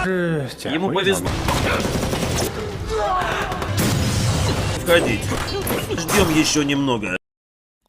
Ему повезло. Входите. Ждем еще немного.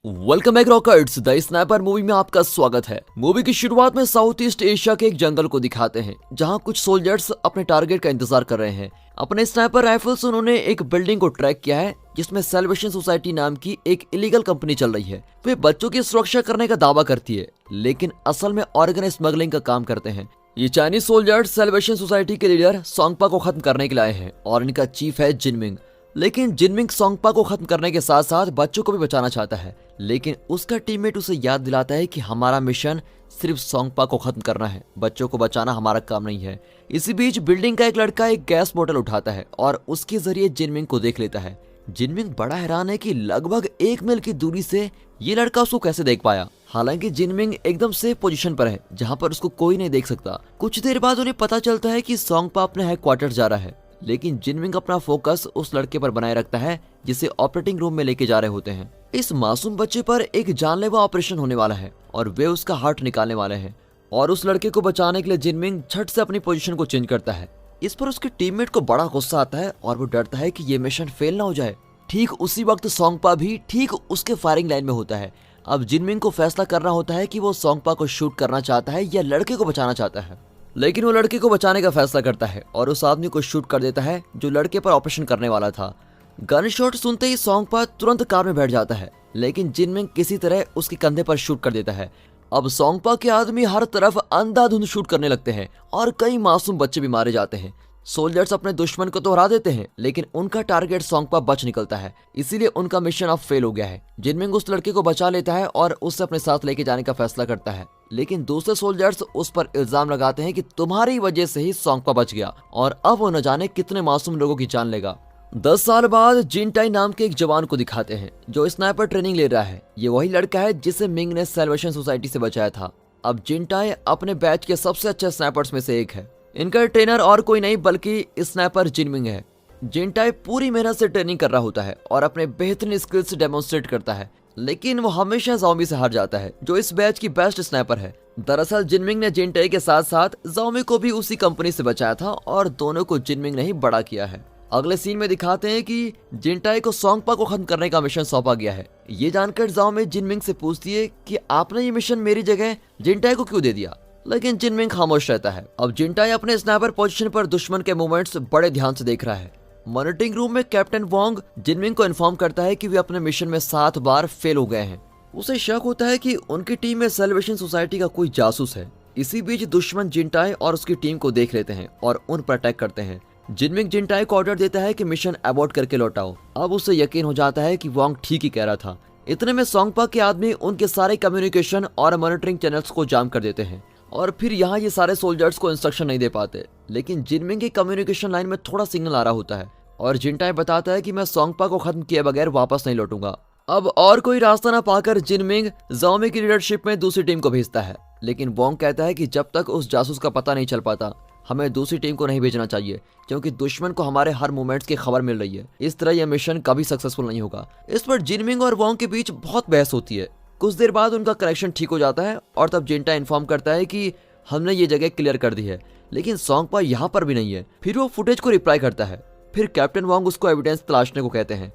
Welcome back rockers. The sniper movie में आपका स्वागत है। मूवी की शुरुआत में साउथ ईस्ट एशिया के एक जंगल को दिखाते हैं जहां कुछ सोल्जर्स अपने टारगेट का इंतजार कर रहे हैं। अपने स्नाइपर राइफल से उन्होंने एक बिल्डिंग को ट्रैक किया है जिसमें सेलिब्रेशन सोसाइटी नाम की एक इलीगल कंपनी चल रही है। वे बच्चों की सुरक्षा करने का दावा करती है लेकिन असल में ऑर्गेनाइज स्मगलिंग का काम करते हैं। ये चाइनीज सोल्जर्स सेलिब्रेशन सोसाइटी के लीडर सोंगपा को खत्म करने के लिए आए हैं और इनका चीफ है जिनमिंग। लेकिन जिनमिंग सोंगपा को खत्म करने के साथ साथ बच्चों को भी बचाना चाहता है, लेकिन उसका टीममेट उसे याद दिलाता है कि हमारा मिशन सिर्फ सोंगपा को खत्म करना है, बच्चों को बचाना हमारा काम नहीं है। इसी बीच बिल्डिंग का एक लड़का एक गैस बोतल उठाता है और उसके जरिए जिनमिंग को देख लेता है। जिनमिंग बड़ा हैरान है कि लगभग 1 मील की दूरी से ये लड़का उसको कैसे देख पाया। हालांकि जिनमिंग एकदम सेफ पोजीशन पर है जहां पर उसको कोई नहीं देख सकता। कुछ देर बाद उन्हें पता चलता है कि सोंगपा अपने हेडक्वार्टर जा रहा है, लेकिन जिनमिंग अपना फोकस उस लड़के पर बनाए रखता है जिसे ऑपरेटिंग रूम में लेके जा रहे होते हैं। इस मासूम बच्चे पर एक जानलेवा ऑपरेशन होने वाला है और वे उसका हार्ट निकालने वाले हैं और उस लड़के को बचाने के लिए जिनमिंग झट से अपनी पोजीशन को चेंज करता है। इस पर उसके टीममेट को बड़ा गुस्सा आता है और वो डरता है कि ये मिशन फेल ना हो जाए। ठीक उसी वक्त सोंगपा भी ठीक उसके फायरिंग लाइन में होता है। अब जिनमिंग को फैसला करना होता है कि वो सोंगपा को शूट करना चाहता है या लड़के को बचाना चाहता है। लेकिन वो लड़के को बचाने का फैसला करता है और उस आदमी को शूट कर देता है जो लड़के पर ऑपरेशन करने वाला था। गन शॉट सुनते ही सोंगपा तुरंत कार में बैठ जाता है, लेकिन जिनमिंग किसी तरह उसके कंधे पर शूट कर देता है। अब सोंगपा के आदमी हर तरफ अंधाधुंध शूट करने लगते हैं और कई मासूम बच्चे भी मारे जाते हैं। सोल्जर्स अपने दुश्मन को तो हरा देते हैं लेकिन उनका टारगेट सोंगपा बच निकलता है, इसीलिए उनका मिशन अब फेल हो गया है। जिनमिंग उस लड़के को बचा लेता है और उसे अपने साथ लेके जाने का फैसला करता है, लेकिन दूसरे सोल्जर्स उस पर इल्जाम लगाते हैं कि तुम्हारी वजह से ही सोंगपा बच गया और अब वो न जाने कितने मासूम लोगों की जान लेगा। 10 साल बाद जिनटाई नाम के एक जवान को दिखाते हैं जो स्नाइपर ट्रेनिंग ले रहा है। ये वही लड़का है जिसे मिंग ने सेलिब्रेशन सोसाइटी से बचाया था। अब जिनटाई अपने बैच के सबसे अच्छे स्नाइपर्स में से एक है। इनका ट्रेनर और कोई नहीं बल्कि स्नाइपर जिनमिंग है। जिनटाई पूरी मेहनत से ट्रेनिंग कर रहा होता है और अपने बेहतरीन स्किल्स डेमोन्स्ट्रेट करता है, लेकिन वो हमेशा ज़ॉम्बी से हार जाता है जो इस बैच की बेस्ट स्नाइपर है। दरअसल जिनमिंग ने जिनटाई के साथ साथ ज़ॉम्बी को भी उसी कंपनी से बचाया था और दोनों को जिनमिंग ने ही बड़ा किया है। अगले सीन में दिखाते हैं कि जिनटाई को सोंगपा को खत्म करने का मिशन सौंपा गया है। ये जानकर ज़ॉम्बी जिनमिंग से पूछती है कि आपने ये मिशन मेरी जगह जिनटाई को क्यों दे दिया, लेकिन जिनमिंग खामोश रहता है। अब जिनटाई अपने स्नाइपर पोजीशन पर दुश्मन के मूवमेंट्स बड़े ध्यान से देख रहा है। मॉनिटरिंग रूम में कैप्टन वोंग जिनमिंग को इन्फॉर्म करता है कि वे अपने मिशन में 7 बार फेल हो गए हैं। उसे शक होता है कि उनकी टीम में सेलिब्रेशन सोसाइटी का कोई जासूस है। इसी बीच दुश्मन जिनटाई और उसकी टीम को देख लेते हैं और उन पर अटैक करते हैं। जिनमिंग जिनटाई को ऑर्डर देता है कि मिशन अबॉर्ट करके लौटाओ। अब उसे यकीन हो जाता है कि वोंग ठीक ही कह रहा था। इतने में सोंगपा के आदमी उनके सारे कम्युनिकेशन और मॉनिटरिंग चैनल्स को जाम कर देते हैं और फिर यहाँ ये सारे सोल्जर्स को इंस्ट्रक्शन नहीं दे पाते। लेकिन जिनमिंग की कम्युनिकेशन लाइन में थोड़ा सिग्नल आ रहा होता है और जिनटाई बताता है कि मैं सोंगपा को खत्म किए बगैर वापस नहीं लौटूंगा। अब और कोई रास्ता ना पाकर जिनमिंग ज़ॉम्बी की लीडरशिप में दूसरी टीम को भेजता है, लेकिन वोंग कहता है कि जब तक उस जासूस का पता नहीं चल पाता हमें दूसरी टीम को नहीं भेजना चाहिए, क्योंकि दुश्मन को हमारे हर मूवमेंट्स की खबर मिल रही है। इस तरह यह मिशन कभी सक्सेसफुल नहीं होगा। इस पर जिनमिंग और वोंग के बीच बहुत बहस होती है। कुछ देर बाद उनका कनेक्शन ठीक हो जाता है और तब जिनटाई इन्फॉर्म करता है कि हमने ये जगह क्लियर कर दी है, लेकिन सोंगपा यहाँ पर भी नहीं है। फिर वो फुटेज को रिप्लाई करता है। फिर कैप्टन वोंग उसको एविडेंस तलाशने को कहते हैं।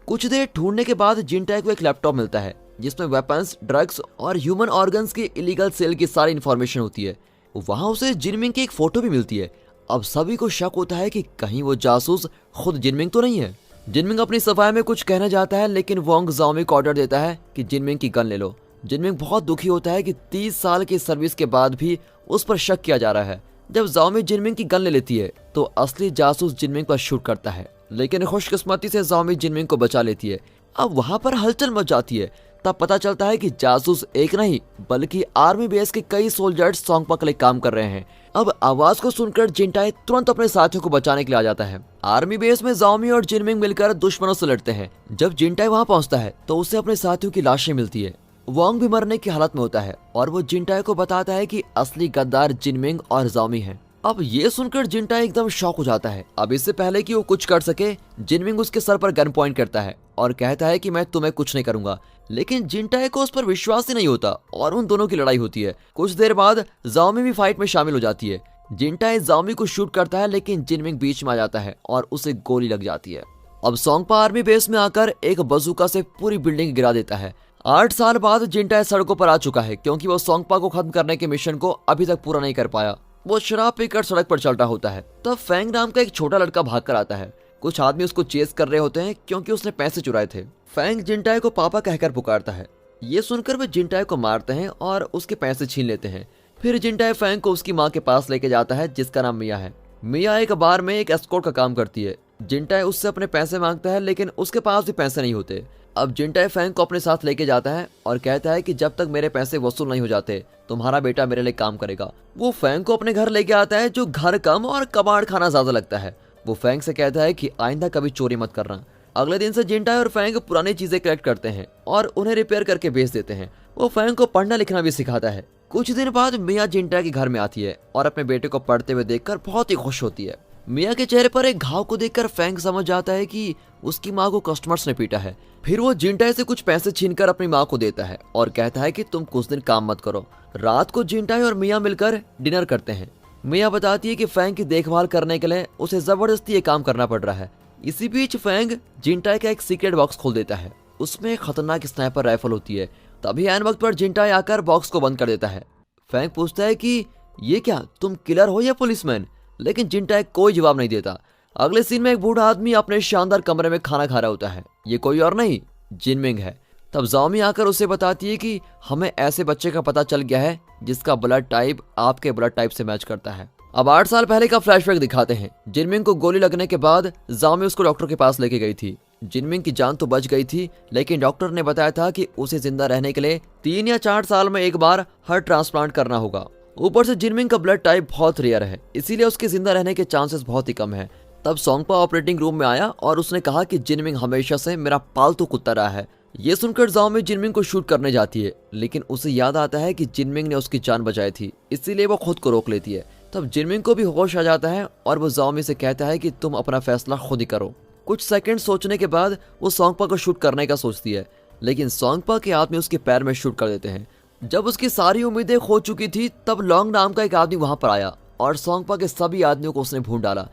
कुछ देर ढूंढने के बाद जिनटाई को एक लैपटॉप मिलता है जिसमें वेपन्स, ड्रग्स और ह्यूमन ऑर्गन्स की इलीगल सेल की सारी इन्फॉर्मेशन होती है। वहां उसे जिनमिंग की एक फोटो भी मिलती है। अब सभी को शक होता है कि कहीं वो जासूस खुद जिनमिंग तो नहीं है। जिनमिंग अपनी सफाई में कुछ कहना चाहता है, लेकिन वोंग ज़ॉम्बी को ऑर्डर देता है कि जिनमिंग की गन ले लो। जिनमिंग बहुत दुखी होता है कि 30 साल की सर्विस के बाद भी उस पर शक किया जा रहा है। जब ज़ॉम्बी जिनमिंग की गन ले लेती है तो असली जासूस जिनमिंग पर शूट करता है, लेकिन खुशकिस्मती से ज़ॉम्बी जिनमिंग को बचा लेती है। अब वहां पर हलचल मच जाती है। तब पता चलता है कि जासूस एक नहीं बल्कि आर्मी बेस के कई सोल्जर्स सोंगपा के लिए काम कर रहे हैं। अब आवाज को सुनकर जिनटाई तुरंत अपने साथियों को बचाने के लिए आ जाता है। आर्मी बेस में ज़ॉम्बी और जिनमिंग मिलकर दुश्मनों से लड़ते हैं। जब जिनटाई वहां पहुंचता है तो उसे अपने साथियों की लाशें मिलती है। वोंग भी मरने की हालत में होता है और वो जिनटाई को बताता है कि असली गद्दार जिनमिंग और ज़ॉम्बी हैं। अब ये सुनकर जिनटाई एकदम शॉक हो जाता है। अब इससे पहले कि वो कुछ कर सके जिनमिंग उसके सर पर गन पॉइंट करता है और कहता है कि मैं तुम्हें कुछ नहीं करूंगा, लेकिन जिनटाई को उस पर विश्वास ही नहीं होता और उन दोनों की लड़ाई होती है। कुछ देर बाद ज़ॉम्बी भी फाइट में शामिल हो जाती है। जिनटाई जाओमी को शूट करता है, लेकिन जिनमिंग बीच में आ जाता है और उसे गोली लग जाती है। अब सोंगपा आर्मी बेस में आकर एक बजूका से पूरी बिल्डिंग गिरा देता है। 8 साल बाद जिनटाई सड़कों पर आ चुका है, क्योंकि वो सोंगपा को खत्म करने के मिशन को अभी तक पूरा नहीं कर पाया। वो शराब पीकर सड़क पर चल रहा होता है। तब फैंग नाम का एक छोटा लड़का भाग कर आता है। कुछ आदमी उसको चेस कर रहे होते हैं, क्योंकि उसने पैसे चुराए थे। फैंग जिनटाई को पापा कहकर पुकारता है। ये सुनकर वे जिनटाई को मारते हैं और उसके पैसे छीन लेते हैं। फिर जिनटाई फैंग को उसकी माँ के पास लेके जाता है, जिसका नाम मिया है। मिया एक बार में एक एस्कॉर्ट का काम करती है। जिनटाई उससे अपने पैसे मांगता है, लेकिन उसके पास भी पैसे नहीं होते। अब जिनटाई फैंग को अपने साथ लेके जाता है और कहता है कि जब तक मेरे पैसे वसूल नहीं हो जाते, तुम्हारा बेटा मेरे लिए काम करेगा। वो फैंग को अपने घर लेके आता है, जो घर कम और कबाड़ खाना ज्यादा लगता है। वो फैंग से कहता है कि आइंदा कभी चोरी मत करना। अगले दिन से जिनटाई और फैंग पुरानी चीजें कलेक्ट करते हैं और उन्हें रिपेयर करके बेच देते हैं। वो फैंग को पढ़ना लिखना भी सिखाता है। कुछ दिन बाद मिया जिनटाई के घर में आती है और अपने बेटे को पढ़ते हुए देखकर बहुत ही खुश होती है। मिया के चेहरे पर एक घाव को देखकर फैंग समझ जाता है कि उसकी माँ को कस्टमर्स ने पीटा है। फिर वो जिनटाई से कुछ पैसे छीनकर अपनी माँ को देता है और कहता है कि तुम कुछ दिन काम मत करो। रात को जिनटाई और मिया मिलकर डिनर करते हैं। मिया बताती है कि फैंग की देखभाल करने के लिए उसे जबरदस्ती ये काम करना पड़ रहा है। इसी बीच फैंग जिनटाई का एक सीक्रेट बॉक्स खोल देता है। उसमें एक खतरनाक स्नाइपर राइफल होती है। तभी ऐन वक्त पर जिनटाई आकर बॉक्स को बंद कर देता है। फैंग पूछता है कि ये क्या, तुम किलर हो या पुलिसमैन? लेकिन जिनटाई कोई जवाब नहीं देता। अगले सीन में एक बूढ़ा आदमी अपने शानदार कमरे में खाना खा रहा होता है। ये कोई और नहीं, जिनमिंग है। तब जाओमी आकर उसे बताती है कि हमें ऐसे बच्चे का पता चल गया है जिसका ब्लड टाइप आपके ब्लड टाइप से मैच करता है। अब 8 साल पहले का फ्लैशबैक दिखाते हैं। जिनमिंग को गोली लगने के बाद जाओमी उसको डॉक्टर के पास लेके गई थी। जिनमिंग की जान तो बच गई थी, लेकिन डॉक्टर ने बताया था कि उसे जिंदा रहने के लिए 3 या 4 साल में एक बार हार्ट ट्रांसप्लांट करना होगा। ऊपर से जिनमिंग का ब्लड टाइप बहुत रेयर है, इसीलिए उसके जिंदा रहने के चांसेस बहुत ही कम है। तब सोंगपा ऑपरेटिंग रूम में आया और उसने कहा कि जिनमिंग हमेशा से मेरा पालतू कुत्ता रहा है। ये सुनकर जाओमी जिनमिंग को शूट करने जाती है, लेकिन उसे याद आता है कि जिनमिंग ने उसकी जान बचाई थी, इसीलिए वो खुद को रोक लेती है। तब जिनमिंग को भी होश आ जाता है और वो जाओमी से कहता है कि तुम अपना फैसला खुद ही करो। कुछ सेकंड सोचने के बाद वो सोंगपा को शूट करने का सोचती है, लेकिन सोंगपा के आदमी उसके पैर में शूट कर देते हैं। जब उसकी सारी उम्मीदें खो चुकी थी, तब लॉन्ग नाम का एक आदमी वहां पर आया और सोंगपा के सभी आदमियों को उसने भून डाला।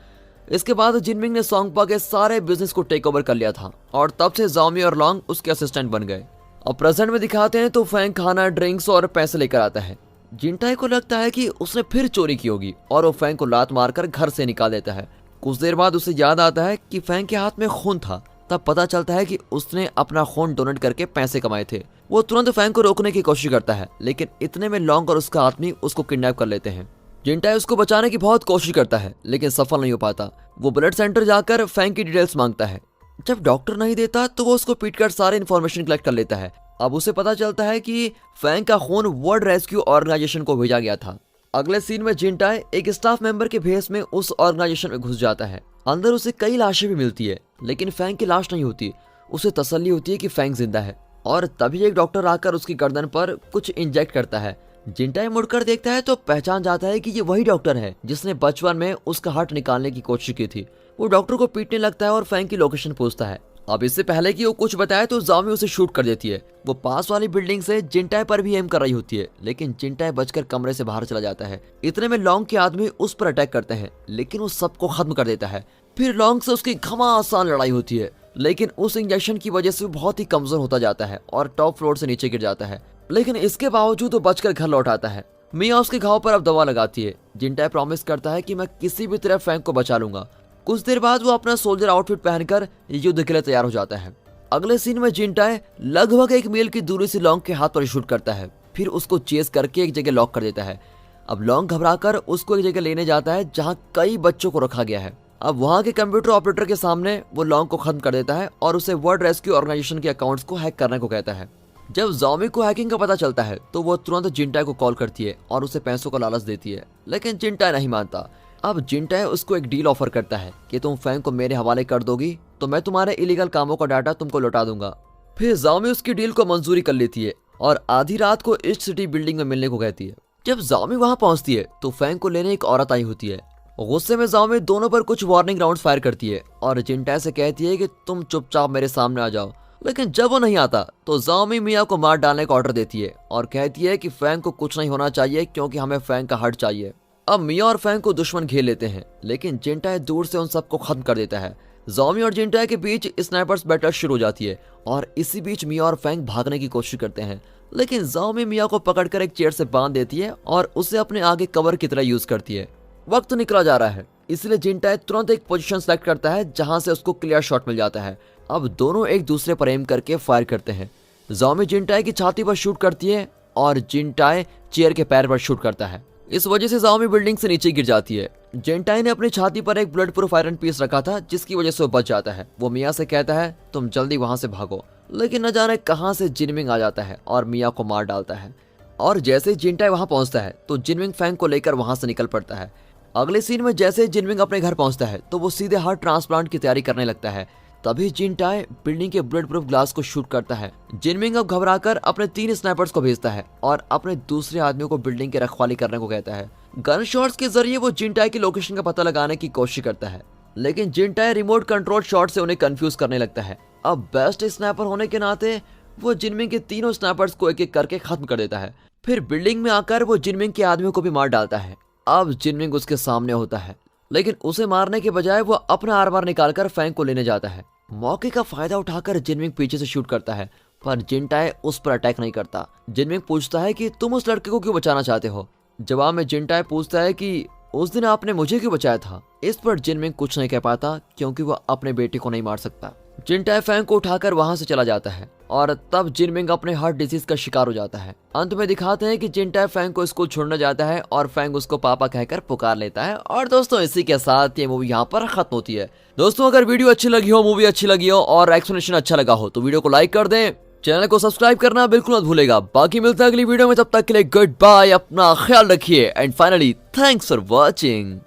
इसके बाद जिनमिंग ने सोंगपा के सारे बिजनेस को टेक ओवर कर लिया था और तब से जाओमी और लॉन्ग उसके असिस्टेंट बन गए। अब प्रेजेंट में दिखाते हैं तो फैंग खाना, ड्रिंक्स और पैसे लेकर आता है। जिनटाई को लगता है कि उसने फिर चोरी की होगी और वो फैंग को लात मारकर घर से निकाल देता है। कुछ देर बाद उसे याद आता है कि फैंग के हाथ में खून था। तब पता चलता है कि उसने अपना खून डोनेट करके पैसे कमाए थे। वो तुरंत फैंग को रोकने की कोशिश करता है, लेकिन इतने में लॉन्ग और उसका आदमी उसको किडनैप कर लेते हैं। जिनटाई उसको बचाने की बहुत कोशिश करता है, लेकिन सफल नहीं हो पाता। वो ब्लड सेंटर जाकर फैंग की डिटेल्स मांगता है। जब डॉक्टर नहीं देता तो वो उसको पीटकर सारे इन्फॉर्मेशन कलेक्ट कर लेता है। अब उसे पता चलता है कि फैंग का खून वर्ल्ड रेस्क्यू ऑर्गेनाइजेशन को भेजा गया था। अगले सीन में जिनटाई एक स्टाफ मेंबर के भेस में उस ऑर्गेनाइजेशन में घुस जाता है। अंदर उसे कई लाशें भी मिलती है, लेकिन फैंग की लाश नहीं होती। उसे तसल्ली होती है कि फैंग जिंदा है और तभी एक डॉक्टर आकर उसकी गर्दन पर कुछ इंजेक्ट करता है। जिनटाई मुड़कर देखता है तो पहचान जाता है कि ये वही डॉक्टर है जिसने बचपन में उसका हार्ट निकालने की कोशिश की थी। वो डॉक्टर को पीटने लगता है और फैंग की लोकेशन पूछता है। अब इससे पहले कि वो कुछ बताए तो जाओमी उसे शूट कर देती है। वो पास वाली बिल्डिंग से जिनटाई पर भी एम कर रही होती है, लेकिन जिनटाई बचकर कमरे से बाहर चला जाता है। इतने में लॉन्ग के आदमी उस पर अटैक करते हैं, लेकिन वो सबको खत्म कर देता है। फिर लॉन्ग से उसकी घमासान लड़ाई होती है, लेकिन उस इंजेक्शन की वजह से वो बहुत ही कमजोर होता जाता है और टॉप फ्लोर से नीचे गिर जाता है। लेकिन इसके बावजूद वो बचकर घर लौट आता है। मिया उसके घाव पर अब दवा लगाती है। जिनटाई प्रॉमिस करता है कि मैं किसी भी तरह फैंग को बचा लूंगा। कुछ देर बाद वो अपना सोल्जर आउटफिट पहनकर युद्ध के लिए तैयार हो जाता है। अगले सीन में जिनटाई लगभग 1 मील की दूरी से लॉन्ग के हाथ पर शूट करता है, फिर उसको चेस करके एक जगह लॉक कर देता है। अब लॉन्ग घबराकर उसको एक जगह लेने जाता है जहां कई बच्चों को रखा गया है। अब वहां के कंप्यूटर ऑपरेटर के सामने वो लॉन्ग को खत्म कर देता है और उसे वर्ल्ड रेस्क्यू ऑर्गेनाइजेशन के अकाउंट्स को हैक करने को कहता है। जब जाओमी को हैकिंग का पता चलता है तो वो तुरंत जिनटाई को कॉल करती है और उसे पैसों का लालच देती है, लेकिन जिनटाई नहीं मानता। अब जिनटाई उसको एक डील ऑफर करता है कि तुम फैंग को मेरे हवाले कर दोगी तो मैं तुम्हारे इलीगल कामों का डाटा तुमको लौटा दूंगा। फिर जाओमी उसकी डील को मंजूरी कर लेती है और आधी रात को ईस्ट सिटी बिल्डिंग में मिलने को कहती है। जब जाओमी वहां पहुंचती है तो फैंग को लेने एक औरत आई होती है। गुस्से में जाओमी दोनों पर कुछ वार्निंग राउंड फायर करती है और जिनटाई से कहती है कि तुम चुपचाप मेरे सामने आ जाओ। लेकिन जब वो नहीं आता तो जाओमी मिया को मार डालने का ऑर्डर देती है और कहती है कि फैंग को कुछ नहीं होना चाहिए क्योंकि हमें फैंग का हार्ट चाहिए। अब मिया और फैंग को दुश्मन घेर लेते हैं, लेकिन जिनटाई दूर से उन सबको खत्म कर देता है। ज़ॉमी और जिनटाई के बीच स्नाइपर्स बैटल शुरू हो जाती है और इसी बीच मिया और फैंग भागने की कोशिश करते हैं, लेकिन ज़ॉमी मिया को पकड़कर एक चेयर से बांध देती है और उसे अपने आगे कवर की तरह यूज करती है। वक्त निकला जा रहा है, इसलिए जिनटाई तुरंत एक पोजीशन सेलेक्ट करता है जहां से उसको क्लियर शॉट मिल जाता है। अब दोनों एक दूसरे पर एम करके फायर करते हैं। ज़ॉमी जिनटाई की छाती पर शूट करती है और जिनटाई चेयर के पैर पर शूट करता है। इस वजह से ज़ॉमी बिल्डिंग से नीचे गिर जाती है। जिनटाई ने अपनी छाती पर एक बुलेट प्रूफ आयरन पीस रखा था, जिसकी वजह से वो बच जाता है। वो मिया से कहता है तुम जल्दी वहां से भागो, लेकिन न जाने कहां से जिनमिंग आ जाता है और मिया को मार डालता है। और जैसे ही जिनटाई वहां पहुंचता है तो जिनमिंग फैंग को लेकर वहां से निकल पड़ता है। अगले सीन में जैसे ही जिनमिंग अपने घर पहुंचता है तो वो सीधे हार्ट ट्रांसप्लांट की तैयारी करने लगता है। तभी जिनटाई बिल्डिंग के बुलेट प्रूफ ग्लास को शूट करता है। जिनमिंग अब घबराकर अपने 3 स्नाइपर्स को भेजता है और अपने दूसरे आदमियों को बिल्डिंग की रखवाली करने को कहता है। गन शॉट्स के जरिए वो जिनटाई की लोकेशन का पता लगाने की कोशिश करता है, लेकिन जिनटाई रिमोट कंट्रोल शॉट से उन्हें कंफ्यूज करने लगता है। अब बेस्ट स्नाइपर होने के नाते वो जिनमिंग के तीनों स्नाइपर्स को एक एक करके खत्म कर देता है। फिर बिल्डिंग में आकर वो जिनमिंग के आदमियों को भी मार डालता है। अब जिनमिंग उसके सामने होता है, लेकिन उसे मारने के बजाय वो अपना आर्मर निकालकर फैंग को लेने जाता है। मौके का फायदा उठाकर जिनमिंग पीछे से शूट करता है, पर जिनटाई उस पर अटैक नहीं करता। जिनमिंग पूछता है कि तुम उस लड़के को क्यों बचाना चाहते हो। जवाब में जिनटाई पूछता है कि उस दिन आपने मुझे क्यों बचाया था। इस पर जिनमिंग कुछ नहीं कह पाता क्योंकि वह अपने बेटे को नहीं मार सकता। जिनटाई फैंग को उठाकर वहां से चला जाता है और तब जिनमिंग अपने हार्ट डिजीज का शिकार हो जाता है। अंत में दिखाते हैं कि जिनटाई फैंग को स्कूल छोड़ने जाता है और फैंग उसको पापा कहकर पुकार लेता है। और दोस्तों इसी के साथ ये मूवी यहाँ पर खत्म होती है। दोस्तों अगर वीडियो अच्छी लगी हो, मूवी अच्छी लगी हो और एक्सप्लेनेशन अच्छा लगा हो तो वीडियो को लाइक कर दें, चैनल को सब्सक्राइब करना बिल्कुल मत भूलेगा। बाकी मिलता है अगली वीडियो में, तब तक के लिए गुड बाय, अपना ख्याल रखिए and finally thanks for watching.